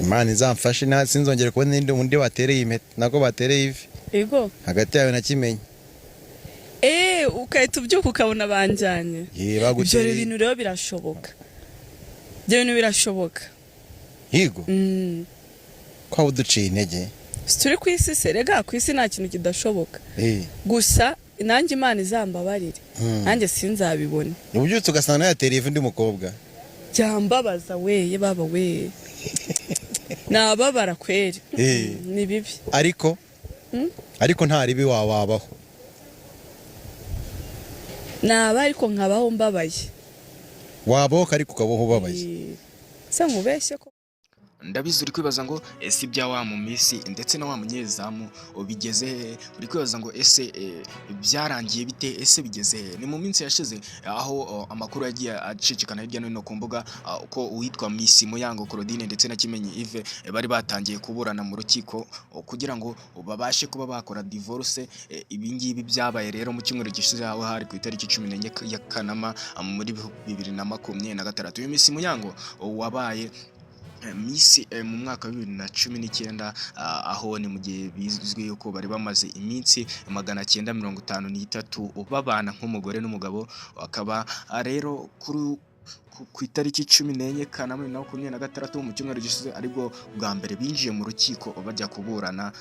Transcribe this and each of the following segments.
Imana izamfashe nta sinzongere kubona undi watereye impeta nako batereye ivi ego hagati yawe na Kimenyi ukahita ubyuka ukabona banjyanye. Ibyo bintu rero birashoboka, ibyo bintu birashoboka. Yego kwa uduciye intege turi ku isi se, rega ku isi nta kintu kidashoboka. Gusa nanjye Imana izambabarire, nanjye sinzabibone. Ubyutse ugasanga yatereye ivi undi mukobwa byambabaza weye baba we nababara kweri. Ni bibi ariko nta ribi wabaho naba ariko nkabaho mbabaye waboka ariko ukabaho ubabaye se nkubeshye ko ndabizi uri kwibaza ngo ese ibya wa mu misi ndetse na wa munyezamu bigeze uri kwibaza ngo ese byarangiye bite ese bigeze ni mu minsi yashize aho amakuru yagiye acicikana hirya no hino ku mbuga uko uwitwa Miss Muyango Claudine ndetse na Kimenyi Yves bari batangiye kuburana mu rukiko kugira ngo babashe kuba bakora divorce. Ibi ngibi byabaye rero mu cyumweru gishize aho hari ku itariki 14 ya Kanama muri 2023. Uyu Miss Muyango wabaye Miss mu mwaka wa 2019 aho ni mu gihe bizwi yuko bari bamaze iminsi 953 babana nk'umugore n'umugabo. Akaba rero ku itariki 14 Kanama 2026 mu cyumweru gishize aribwo bwa mbere binjiye mu rukiko bajya kuburana,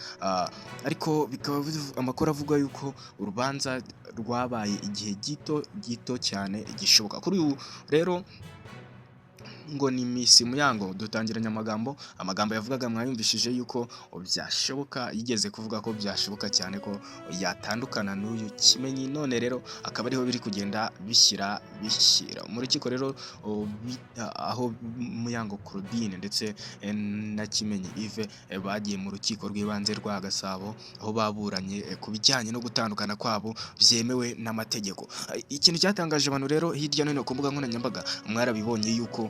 ariko bikaba amakuru avuga yuko urubanza rwabaye igihe gito cyane gishoboka. Kuri ubu rero ngo ni Miss Muyango dutangiranye amagambo yavugaga mwayumvishije yuko byashoboka, yigeze kuvuga ko byashoboka cyane ko yatandukana n'uyu Kimenyi. None rero akaba ariho biri kugenda bishyira mu rukiko rero aho Muyango Claudine ndetse na Kimenyi Yves bagiye mu rukiko rw'ibanze rwa Gasabo aho baburanye ku bijyanye no gutandukana kwabo byemewe n'amategeko. Ikintu cyatangaje abantu rero hirya no hino ku mbuga nkoranyambaga mwarabibonye yuko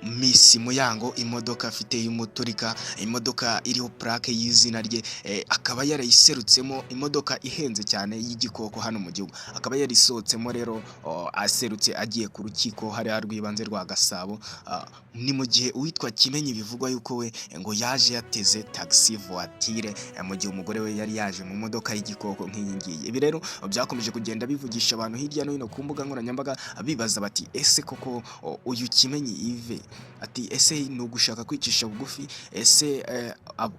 Miss Muyango imodoka afite y'umuturika, imodoka iriho plaque y'izina rye, akaba yarayiserutsemo, imodoka ihenze cyane y'igikoko hano mu gihugu, akaba yarisohotsemo rero aserutse agiye ku rukiko hari rw'ibanze rwa Gasabo. Ni mu gihe uwitwa Kimenyi bivugwa yuko we ngo yaje yateze taxi voiture mu gihe umugore we yari yaje mu modoka y'igikoko nk'iyi ngiyi. Ibi rero byakomeje kugenda bivugisha abantu hirya no hino ku mbuga nkoranyambaga bibaza bati ese koko uyu Kimenyi ati ese ni ugushaka kwicisha bugufi, ese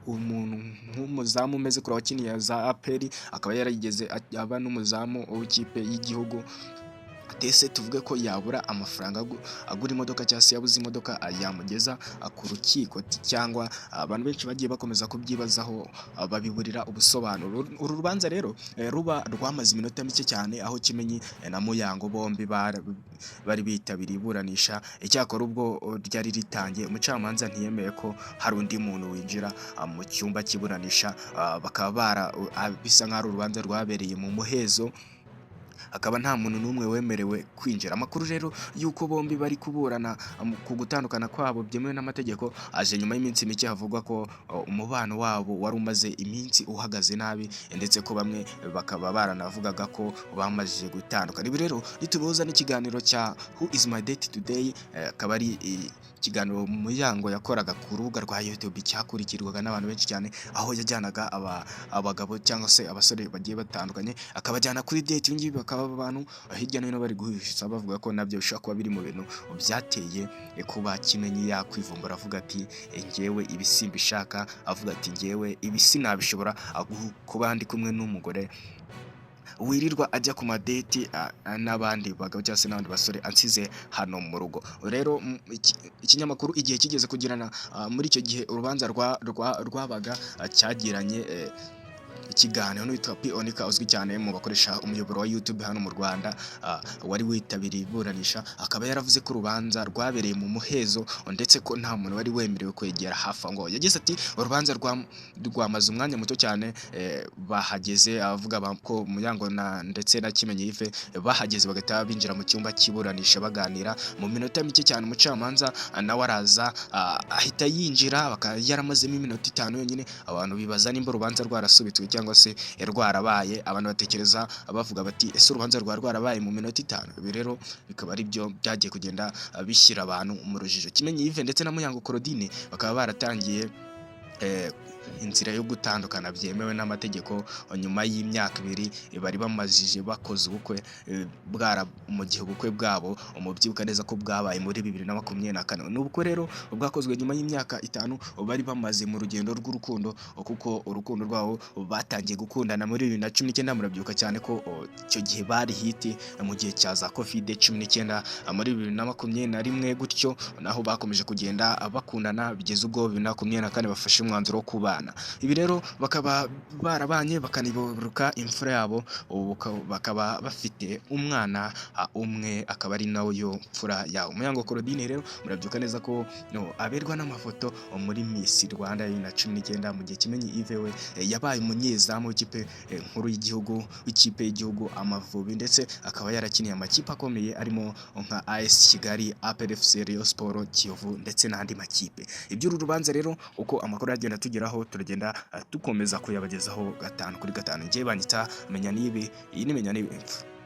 umuntu nk'umuzamu umeze kuri wakiniye za APR akaba yarigeze aba n'umuzamu w'ikipe y'igihugu, atese tuvuge ko yabura amafaranga agura imodoka cyangwa se yabuze imodoka yamugeza ku rukiko, cyangwa abantu benshi bagiye bakomeza kubyibazaho babiburira ubusobanuro. Uru rubanza rero ruba rwamaze iminota mike cyane aho Kimenyi na Muyango bombi bari bitabiriye iburanisha. Icyakora ubwo ryari ritangiye umucamanza ntiyemeye ko hari undi muntu winjira mu cyumba cy'iburanisha, bakaba bisa nk'aho urubanza rwabereye mu muhezo, akaba nta muntu n'umwe wemerewe kwinjira. Amakuru rero yuko bombi bari kuburana ku gutandukana kwabo byemewe n'amategeko aje nyuma y'iminsi mike havugwa ko umubano wabo wari umaze iminsi uhagaze nabi, ndetse ko bamwe bakaba baranavugaga ko bamaze gutandukana. Ibi rero ritubuza n'ikiganiro cya Who is my date today, akaba ari ikiganiro Muyango yakoraga ku rubuga rwa YouTube cyakurikirwaga n'abantu benshi cyane, aho yajyanaga abagabo cyangwa se abasore bagiye batandukanye akabajyana kuri date. Ngibi bakaba abantu hirya no hino bari guhisha bavuga ko nabyo bishobora kuba biri mu bintu byateye kuba Kimenyi yakwivumbura avuga ati ngewe ibisimba ishaka, avuga ati ngewe ibisi nabishobora kuba ndi kumwe n'umugore wirirwa ajya ku madeti n'abandi bagabo cyangwa se n'abandi basore ansize hano mu rugo. Rero ikinyamakuru igihe kigeze kugirana muri icyo gihe urubanza rwabaga cyagiranye ikiganiro n'uwitwa Pionika uzwi cyane mu bakoresha umuyoboro wa YouTube hano mu Rwanda, wari witabiriye iburanisha, akaba yaravuze ko urubanza rwabereye mu muhezo ndetse ko nta muntu wari wemerewe kwegera hafi ngo. Yagize ati urubanza rwamaze umwanya muto cyane bahageze, avuga ko Muyango ndetse na Kimenyi Yves bahageze bagahita binjira mu cyumba cy'iburanisha baganira mu minota mike cyane. Umucamanza nawe araza ahita yinjira, bakaba yaramazemo iminota 5 yonyine. Abantu bibaza nimba urubanza rwarasubitswe cyangwa se rwarabaye, abantu batekereza bavuga bati ese urubanza rwa rwarabaye mu minota 5. Ibi rero bikaba ari byo byagiye kugenda bishyira abantu mu rujijo. Kimenyi Yves ndetse na Muyango Claudine bakaba baratangiye inzira yo gutandukana byemewe n'amategeko nyuma y'imyaka 2 bari bamajije bakoze ubukwe mu gihe ubukwe bwabo umubyibuka neza ko bwabaye muri 2024. N'ubukwe rero bwakozwe nyuma y'imyaka 5 bari bamaze mu rugendo rw'urukundo, kuko urukundo rwabo batangiye gukundana muri 2019. Murabyibuka cyane ko icyo gihe bari hiti mu gihe cya za COVID-19 muri 2021 gutyo, naho bakomeje kugenda bakundana bigeze ubwo 2024 bafashe umwanzuro wo kubana. Ibi rero bakaba barabanye bakanibaruka imfura yabo, bakaba bafite umwana umwe akaba ari nawe yo mfura yawo. Muyango Claudine rero murabyuka neza ko aberwa n'amafoto muri Miss Rwanda 2019, mu gihe Kimenyi Yves we yabaye umunyezamu w'ikipe nkuru y'igihugu Amavubi, ndetse akaba yarakiniye amakipe akomeye arimo nka AS Kigali, APR FC, Rayon Sport, Kiyovu ndetse n'andi makipe. Iby'uru rubanza rero uko amakuru agenda tugeraho turagenda dukomeza kuyabagezaho 5 kuri 5. Njye banyita Menya Nibe, iyi ni Menya Nibe Info.